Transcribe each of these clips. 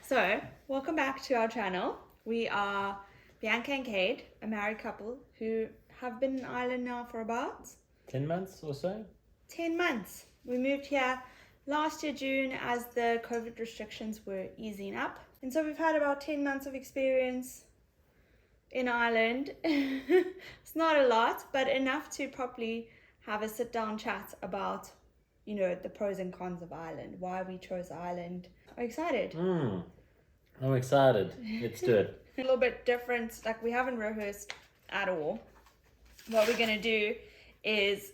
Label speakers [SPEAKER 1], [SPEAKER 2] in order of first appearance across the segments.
[SPEAKER 1] So, welcome back to our channel. We are Bianca and Cade, a married couple who have been in Ireland now for about
[SPEAKER 2] 10 months or so?
[SPEAKER 1] 10 months. We moved here last year, June, as the COVID restrictions were easing up. And so we've had about 10 months of experience in Ireland. It's not a lot, but enough to properly have a sit down chat about, the pros and cons of Ireland, why we chose Ireland. Are you excited?
[SPEAKER 2] I'm excited. Let's do it.
[SPEAKER 1] A little bit different, like we haven't rehearsed at all. What we're going to do is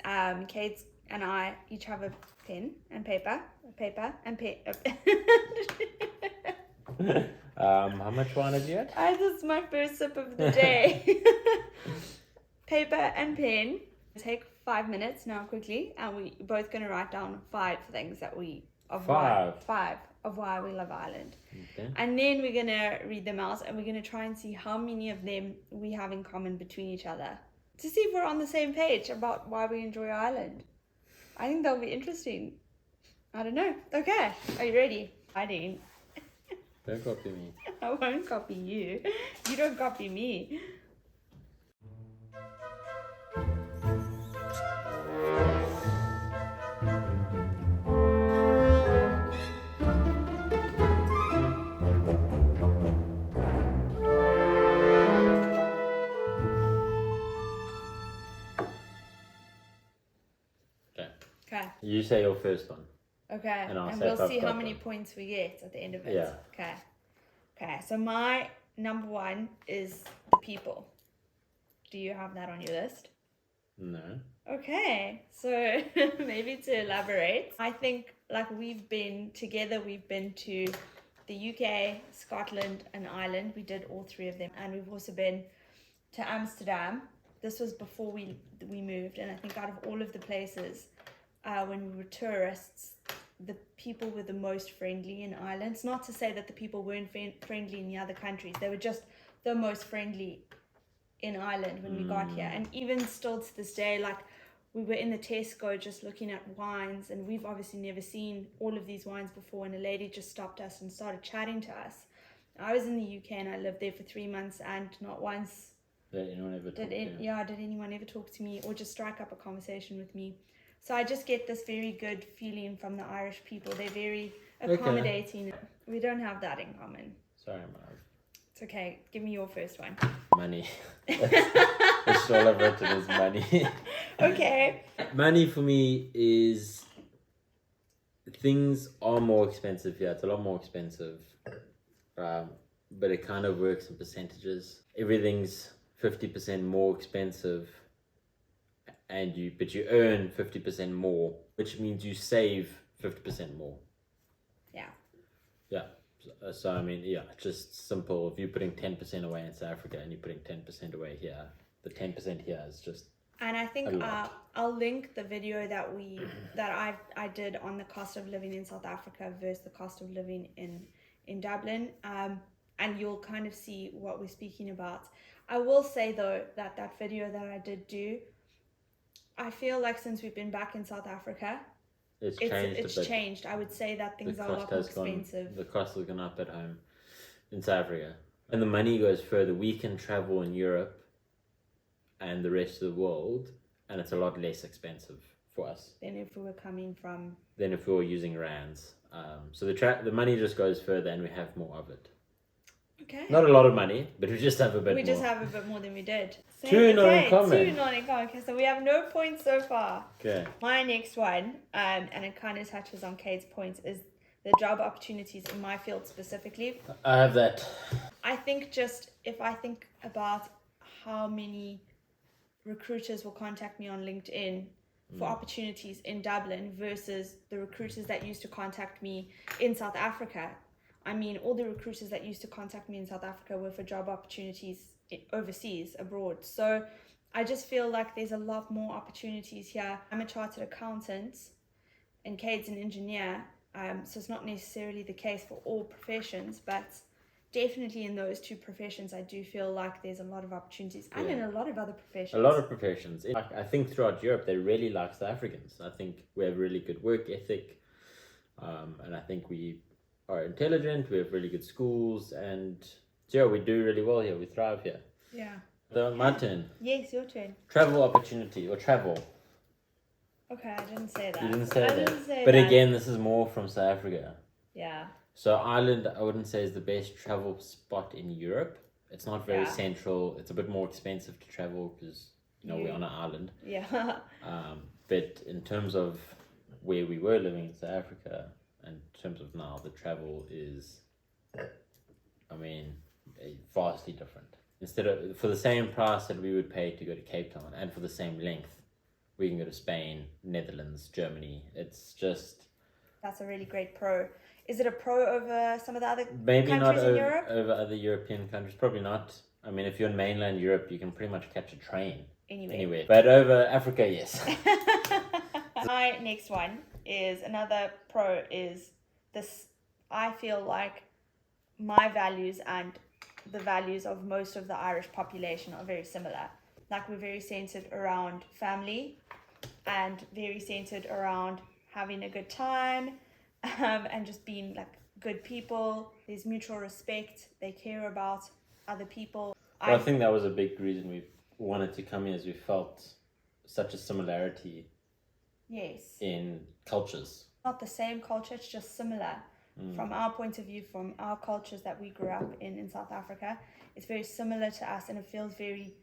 [SPEAKER 1] Kate and I each have a pen and paper.
[SPEAKER 2] How much wine have you had?
[SPEAKER 1] This is my first sip of the day. Paper and pen. Take 5 minutes now quickly, and we're both going to write down 5 things that why we love Ireland.
[SPEAKER 2] Okay.
[SPEAKER 1] And then we're going to read them out, and we're going to try and see how many of them we have in common between each other, to see if we're on the same page about why we enjoy Ireland. I think that'll be interesting. I don't know. Okay, are you ready? Hiding.
[SPEAKER 2] Don't copy me.
[SPEAKER 1] I won't copy you. You don't copy me. Okay.
[SPEAKER 2] You say your first one.
[SPEAKER 1] Okay.
[SPEAKER 2] And I'll
[SPEAKER 1] And
[SPEAKER 2] say
[SPEAKER 1] we'll
[SPEAKER 2] if I've
[SPEAKER 1] see how
[SPEAKER 2] got
[SPEAKER 1] many
[SPEAKER 2] them.
[SPEAKER 1] points we get at the end of it.
[SPEAKER 2] Yeah.
[SPEAKER 1] Okay. Okay. So my number 1 is the people. Do you have that on your list?
[SPEAKER 2] No.
[SPEAKER 1] Okay. So maybe to elaborate, I think like we've been to the UK, Scotland, and Ireland. We did all 3 of them, and we've also been to Amsterdam. This was before we moved, and I think out of all of the places, when we were tourists, the people were the most friendly in Ireland. It's not to say that the people weren't friendly in the other countries. They were just the most friendly in Ireland when we got here. And even still to this day, like we were in the Tesco just looking at wines, and we've obviously never seen all of these wines before, and a lady just stopped us and started chatting to us. I was in the UK and I lived there for 3 months, and not once
[SPEAKER 2] Did anyone ever talk to you?
[SPEAKER 1] did anyone ever talk to me or just strike up a conversation with me. So I just get this very good feeling from the Irish people. They're very accommodating. Okay. We don't have that in common.
[SPEAKER 2] Sorry, Marv.
[SPEAKER 1] It's okay. Give me your first one.
[SPEAKER 2] Money. That's all I've written is money.
[SPEAKER 1] Okay.
[SPEAKER 2] Money for me is... Things are more expensive here. It's a lot more expensive. But it kind of works in percentages. Everything's 50% more expensive, but you earn 50% more, which means you save 50% more. Yeah. So I mean, just simple. If you're putting 10% away in South Africa and you're putting 10% away here, the 10% here is just...
[SPEAKER 1] And I think I'll link the video that I did on the cost of living in South Africa versus the cost of living in Dublin. And you'll kind of see what we're speaking about. I will say though that video that I did do, I feel like since we've been back in South Africa, it's changed. I would say that things are a lot more expensive.
[SPEAKER 2] The cost has gone up at home in South Africa. And the money goes further. We can travel in Europe and the rest of the world, and it's a lot less expensive for us
[SPEAKER 1] than if we were coming from...
[SPEAKER 2] Than if we were using rands. So the money just goes further and we have more of it.
[SPEAKER 1] Okay.
[SPEAKER 2] Not a lot of money, but we just have a bit more.
[SPEAKER 1] We just have a bit more than we did.
[SPEAKER 2] Two not in common.
[SPEAKER 1] Okay, so we have no points so far.
[SPEAKER 2] Okay.
[SPEAKER 1] My next one, and it kind of touches on Kate's points, is the job opportunities in my field specifically.
[SPEAKER 2] I have that.
[SPEAKER 1] I think if I think about how many recruiters will contact me on LinkedIn for opportunities in Dublin versus the recruiters that used to contact me in South Africa. I mean, all the recruiters that used to contact me in South Africa were for job opportunities overseas, abroad. So I just feel like there's a lot more opportunities here. I'm a chartered accountant and Kate's an engineer. So it's not necessarily the case for all professions, but definitely in those 2 professions, I do feel like there's a lot of opportunities, and in a lot of other professions.
[SPEAKER 2] A lot of professions. I think throughout Europe, they really like South Africans. I think we have really good work ethic, and I think we are intelligent, we have really good schools, and yeah, we do really well here. We thrive here.
[SPEAKER 1] Yeah.
[SPEAKER 2] My turn.
[SPEAKER 1] Yes, your turn.
[SPEAKER 2] Travel opportunity or travel.
[SPEAKER 1] Okay, I didn't say that.
[SPEAKER 2] You didn't say
[SPEAKER 1] I
[SPEAKER 2] that.
[SPEAKER 1] didn't say
[SPEAKER 2] But
[SPEAKER 1] that.
[SPEAKER 2] again, this is more from South Africa.
[SPEAKER 1] Yeah.
[SPEAKER 2] So Ireland, I wouldn't say is the best travel spot in Europe. It's not very
[SPEAKER 1] Yeah.
[SPEAKER 2] central. It's a bit more expensive to travel because we're on an island.
[SPEAKER 1] Yeah.
[SPEAKER 2] But in terms of where we were living in South Africa, and in terms of now, the travel is, vastly different. Instead of for the same price that we would pay to go to Cape Town, and for the same length, we can go to Spain, Netherlands, Germany. It's just
[SPEAKER 1] That's a really great pro. Is it a pro over some of the other
[SPEAKER 2] maybe not
[SPEAKER 1] countries in
[SPEAKER 2] over,
[SPEAKER 1] Europe?
[SPEAKER 2] over other European countries. Probably not. I mean, if you're in mainland Europe, you can pretty much catch a train anywhere. But over Africa, yes.
[SPEAKER 1] My next one is another pro is this. I feel like my values and the values of most of the Irish population are very similar. Like we're very centered around family and very centered around having a good time and just being like good people. There's mutual respect. They care about other people.
[SPEAKER 2] Well, I think that was a big reason we wanted to come here, as we felt such a similarity
[SPEAKER 1] Yes.
[SPEAKER 2] in cultures.
[SPEAKER 1] Not the same culture, it's just similar. From our point of view, from our cultures that we grew up in South Africa, it's very similar to us and it feels very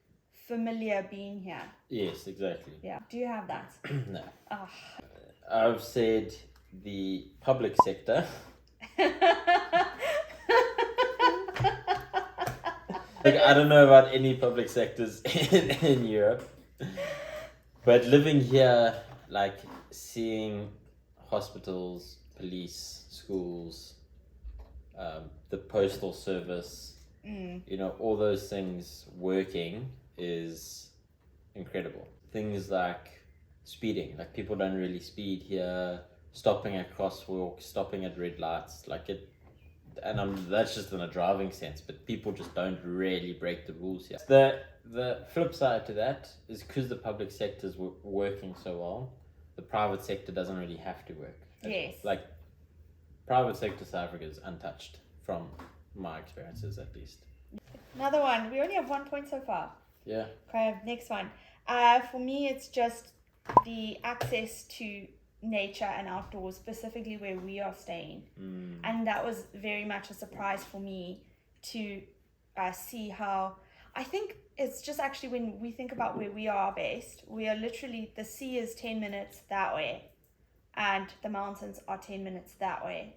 [SPEAKER 1] familiar being here.
[SPEAKER 2] Yes, exactly.
[SPEAKER 1] Yeah. Do you have that?
[SPEAKER 2] No.
[SPEAKER 1] Oh.
[SPEAKER 2] I've said the public sector. Like, I don't know about any public sectors in Europe, but living here, like seeing hospitals, police, schools, the postal service, all those things working is incredible. Things like speeding, like people don't really speed here, stopping at crosswalks, stopping at red lights, that's just in a driving sense, but people just don't really break the rules here. The flip side to that is because the public sector is working so well, the private sector doesn't really have to work.
[SPEAKER 1] Yes.
[SPEAKER 2] Like, private sector South Africa is untouched from my experiences, at least.
[SPEAKER 1] Another one. We only have 1 point so far.
[SPEAKER 2] Yeah.
[SPEAKER 1] Okay, next one. For me, it's just the access to nature and outdoors, specifically where we are staying. And that was very much a surprise for me to see how, I think it's just actually when we think about where we are based, we are literally, the sea is 10 minutes that way and the mountains are 10 minutes that way.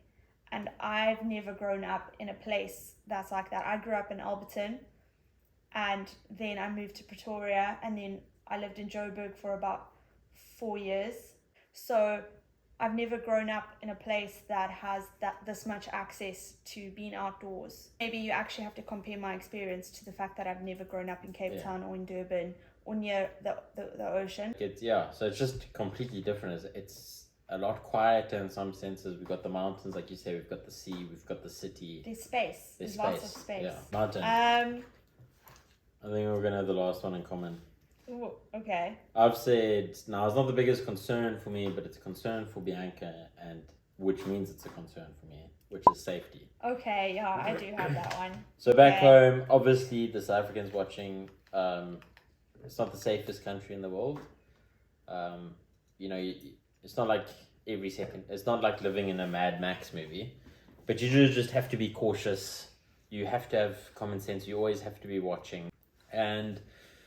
[SPEAKER 1] And I've never grown up in a place that's like that. I grew up in Alberton and then I moved to Pretoria and then I lived in Joburg for about 4 years. So I've never grown up in a place that has this much access to being outdoors. Maybe you actually have to compare my experience to the fact that I've never grown up in Cape Town or in Durban or near the ocean.
[SPEAKER 2] So it's just completely different. It's a lot quieter in some senses. We've got the mountains, like you say, we've got the sea, we've got the city.
[SPEAKER 1] There's space. There's lots of space.
[SPEAKER 2] Yeah, mountain. I think we're gonna have the last one in common.
[SPEAKER 1] Ooh, okay.
[SPEAKER 2] I've said, now it's not the biggest concern for me, but it's a concern for Bianca, and which means it's a concern for me, which is safety.
[SPEAKER 1] Okay, yeah, I do have that one.
[SPEAKER 2] So back home, obviously the South Africans watching, it's not the safest country in the world. It's not like every second, it's not like living in a Mad Max movie, but you just have to be cautious. You have to have common sense. You always have to be watching. And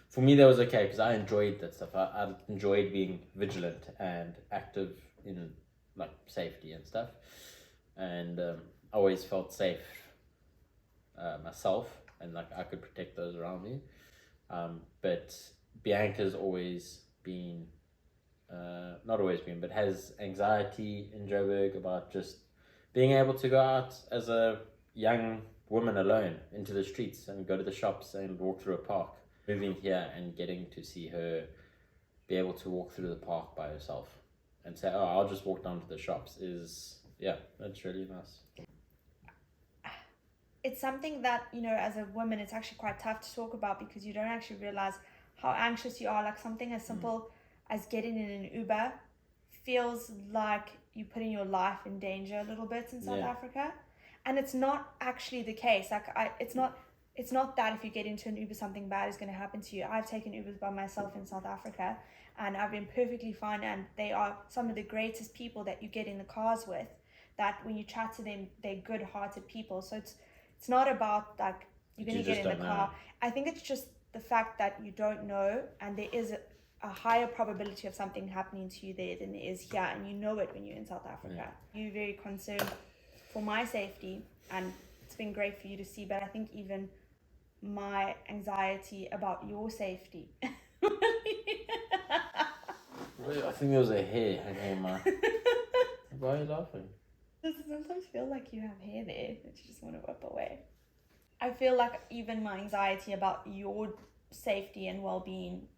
[SPEAKER 2] for me, that was okay because I enjoyed that stuff. I enjoyed being vigilant and active in like safety and stuff. And I always felt safe myself, and like I could protect those around me. But Bianca's always been, not always been, but has anxiety in Joburg about just being able to go out as a young woman alone into the streets and go to the shops and walk through a park. Moving here and getting to see her be able to walk through the park by herself and say, oh, I'll just walk down to the shops that's really nice.
[SPEAKER 1] It's something that, as a woman, it's actually quite tough to talk about because you don't actually realize how anxious you are. Like something as simple as getting in an Uber feels like you're putting your life in danger a little bit in South Africa. and it's not actually the case. Like it's not that if you get into an Uber something bad is going to happen to you. I've taken Ubers by myself in South Africa, and I've been perfectly fine, and they are some of the greatest people that you get in the cars with, that when you chat to them, they're good-hearted people. So it's not about like you're going to get in the car. I think it's just the fact that you don't know, and there is a higher probability of something happening to you there than there is here, and you know it when you're in South Africa. You're very concerned for my safety, and it's been great for you to see, but I think even my anxiety about your safety.
[SPEAKER 2] Wait, I think there was a hair hanging in my... Why are you laughing?
[SPEAKER 1] Does it sometimes feel like you have hair there that you just want to whip away? I feel like even my anxiety about your safety and well-being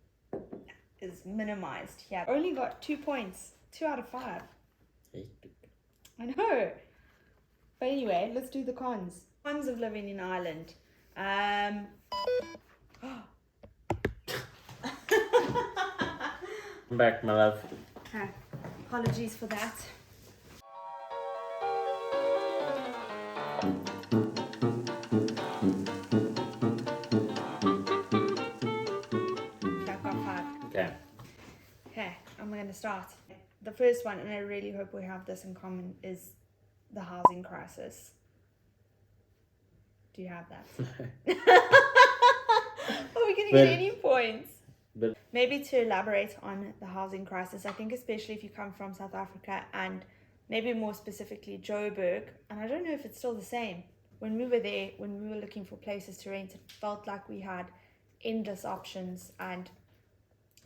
[SPEAKER 1] is minimized here. I only got 2 points, 2 out of 5. I know. But anyway, let's do the cons. Cons of living in Ireland.
[SPEAKER 2] I'm back, my love.
[SPEAKER 1] Okay. Apologies for that. Okay, I've got 5. Okay, I'm going to start. The first one, and I really hope we have this in common, is the housing crisis. Do you have that? Are we going to get any points?
[SPEAKER 2] But
[SPEAKER 1] maybe to elaborate on the housing crisis, I think especially if you come from South Africa, and maybe more specifically Joburg, and I don't know if it's still the same. When we were there, when we were looking for places to rent, it felt like we had endless options, and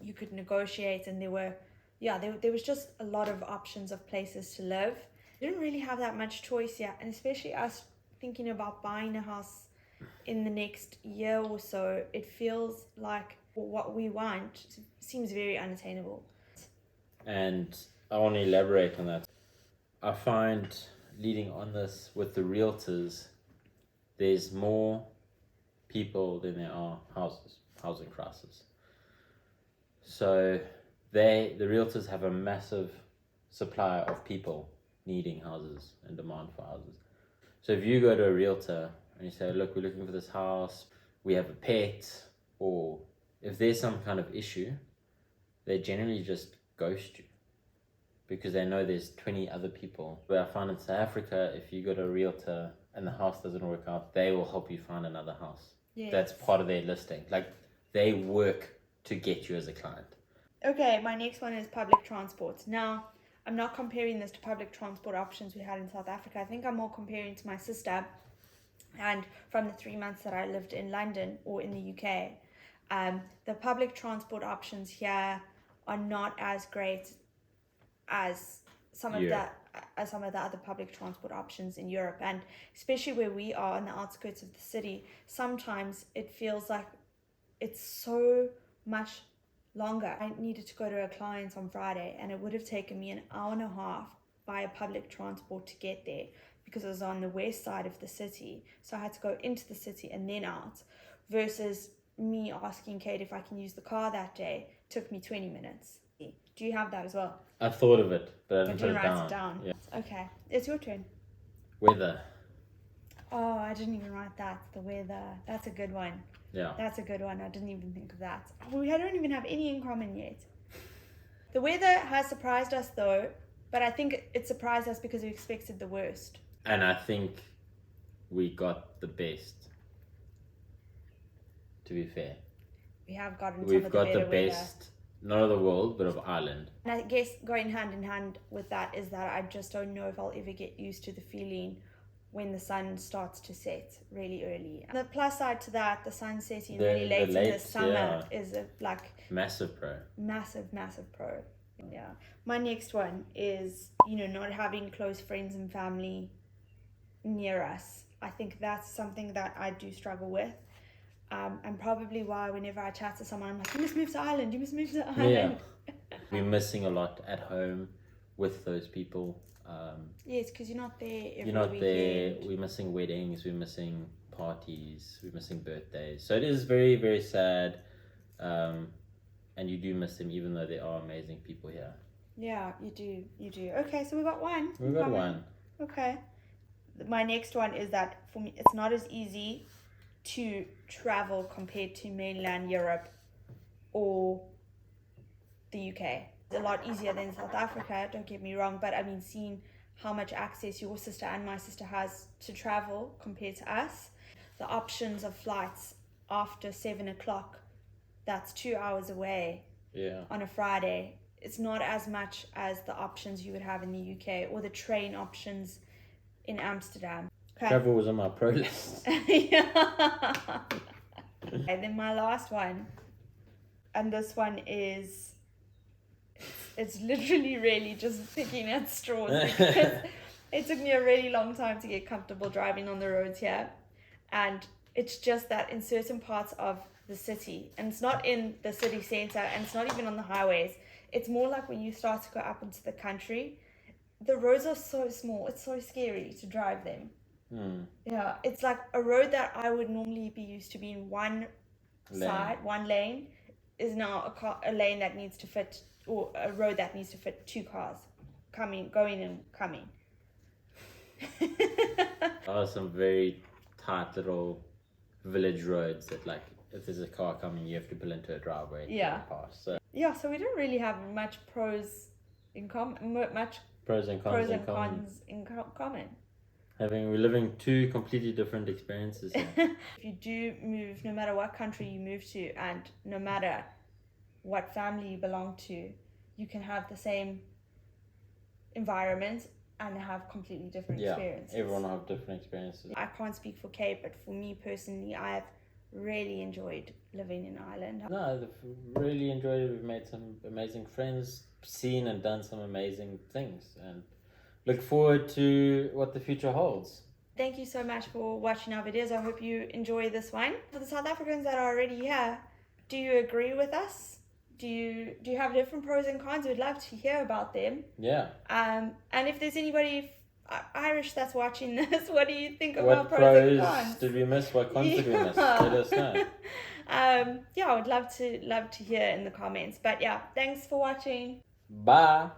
[SPEAKER 1] you could negotiate, and there was just a lot of options of places to live. You didn't really have that much choice yet, and especially us thinking about buying a house in the next year or so, it feels like what we want seems very unattainable.
[SPEAKER 2] And I want to elaborate on that. I find leading on this with the realtors, there's more people than there are housing crisis. So the realtors have a massive supply of people needing houses and demand for houses. So if you go to a realtor and you say, look, we're looking for this house, we have a pet, or if there's some kind of issue, they generally just ghost you because they know there's 20 other people. But I find in South Africa, if you go to a realtor and the house doesn't work out, they will help you find another house. Yes. That's part of their listing. Like, they work to get you as a client.
[SPEAKER 1] Okay, my next one is public transport. Now, I'm not comparing this to public transport options we had in South Africa. I think I'm more comparing to my sister, and from the 3 months that I lived in London or in the UK. The public transport options here are not as great as some of the other public transport options in Europe, and especially where we are on the outskirts of the city, sometimes it feels like it's so much longer. I needed to go to a client on Friday, and it would have taken me an hour and a half via public transport to get there because it was on the west side of the city, so I had to go into the city and then out, versus me asking Kate if I can use the car that day took me 20 minutes. Do you have that as well?
[SPEAKER 2] I thought of it, but I didn't put
[SPEAKER 1] write it down. Yeah. Okay, it's your turn.
[SPEAKER 2] Weather.
[SPEAKER 1] Oh, I didn't even write that. The weather. That's a good one.
[SPEAKER 2] Yeah.
[SPEAKER 1] That's a good one. I didn't even think of that. We don't even have any in common yet. The weather has surprised us though, but I think it surprised us because we expected the worst.
[SPEAKER 2] And I think we got the best, to be fair.
[SPEAKER 1] We have gotten
[SPEAKER 2] We've got the best, not of the world, but of Ireland.
[SPEAKER 1] And I guess going hand in hand with that is that I just don't know if I'll ever get used to the feeling when the sun starts to set really early. And the plus side to that, the sun setting really late in the summer is a
[SPEAKER 2] massive pro.
[SPEAKER 1] Massive pro. Yeah. My next one is, not having close friends and family near us. I think that's something that I do struggle with. And probably why whenever I chat to someone, I'm like, you must move to Ireland.
[SPEAKER 2] Yeah. We're missing a lot at home with those people.
[SPEAKER 1] Yes, because you're not there every weekend.
[SPEAKER 2] You're not there. We're missing weddings. We're missing parties. We're missing birthdays. So it is very, very sad. And you do miss them, even though there are amazing people here.
[SPEAKER 1] Yeah, you do. Okay, so we got one.
[SPEAKER 2] We got one.
[SPEAKER 1] Okay. my next one is that for me, it's not as easy to travel compared to mainland Europe or the UK. It's a lot easier than South Africa, don't get me wrong, but I mean, seeing how much access your sister and my sister has to travel compared to us, the options of flights after 7 o'clock, that's 2 hours away on a Friday. It's not as much as the options you would have in the UK or the train options in Amsterdam. Okay.
[SPEAKER 2] Travel was on my pro list.
[SPEAKER 1] Yeah. And then my last one, and this one is, it's literally really just picking at straws because it took me a really long time to get comfortable driving on the roads here. And it's just that in certain parts of the city, and it's not in the city center, and it's not even on the highways, it's more like when you start to go up into the country, the roads are so small, it's so scary to drive them. Yeah, it's like a road that I would normally be used to being one lane is now a lane that needs to fit, or a road that needs to fit 2 cars going and coming.
[SPEAKER 2] Are some very tight little village roads that, like, if there's a car coming, you have to pull into a driveway to get past. So
[SPEAKER 1] so we don't really have much pros in common, much
[SPEAKER 2] pros and cons
[SPEAKER 1] in common.
[SPEAKER 2] We're living 2 completely different experiences here.
[SPEAKER 1] If you do move, no matter what country you move to, and no matter what family you belong to, you can have the same environment and have completely different experiences.
[SPEAKER 2] Everyone will have different experiences.
[SPEAKER 1] I can't speak for Kate, but for me personally, I've really enjoyed living in Ireland.
[SPEAKER 2] No, I've really enjoyed it. We've made some amazing friends, seen and done some amazing things, and look forward to what the future holds.
[SPEAKER 1] Thank you so much for watching our videos. I hope you enjoy this one. For the South Africans that are already here, do you agree with us? Do you have different pros and cons? We'd love to hear about them.
[SPEAKER 2] Yeah.
[SPEAKER 1] And if there's anybody Irish that's watching this, what do you think about pros and cons?
[SPEAKER 2] What did we miss? What cons did we miss? Let us know.
[SPEAKER 1] I would love to hear in the comments. But yeah, thanks for watching.
[SPEAKER 2] Bye.